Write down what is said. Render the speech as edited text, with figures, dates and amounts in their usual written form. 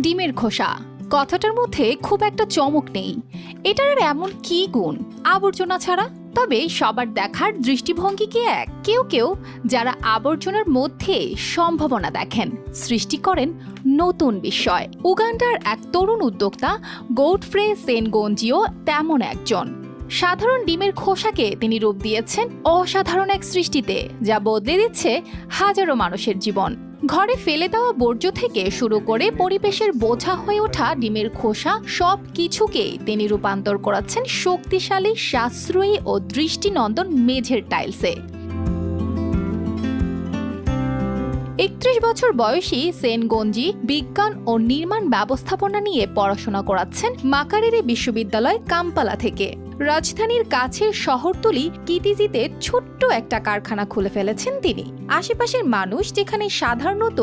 ডিমের খোসা কথাটার মধ্যে খুব একটা চমক নেই। এটার আর এমন কি গুণ আবর্জনা ছাড়া? তবে সবার দেখার দৃষ্টিভঙ্গি কি এক। কেউ কেউ যারা আবর্জনার মধ্যে সম্ভাবনা দেখেন, সৃষ্টি করেন নতুন বিস্ময়। উগান্ডার এক তরুণ উদ্যোক্তা গৌডফ্রে সেনগঞ্জিও তেমন একজন। সাধারণ ডিমের খোসাকে তিনি রূপ দিয়েছেন অসাধারণ এক সৃষ্টিতে, যা বদলে দিচ্ছে হাজারো মানুষের জীবন। ঘরে ফেলে দেওয়া বর্জ্য থেকে শুরু করে পরিবেশের বোঝা হয়ে ওঠা ডিমের খোসা সব কিছুকেই তিনি রূপান্তর করাচ্ছেন শক্তিশালী, সাশ্রয়ী ও দৃষ্টিনন্দন মেঝের টাইলসে। ৩১ বছর বয়সী সেনগঞ্জি বিজ্ঞান ও নির্মাণ ব্যবস্থাপনা নিয়ে পড়াশোনা করাচ্ছেন মাকারেরে বিশ্ববিদ্যালয় কাম্পালা থেকে। রাজধানীর কাছের শহরতলি কিতিজিতে ছোট্ট একটা কারখানা খুলে ফেলেছেন তিনি। আশেপাশের মানুষ যেখানে সাধারণত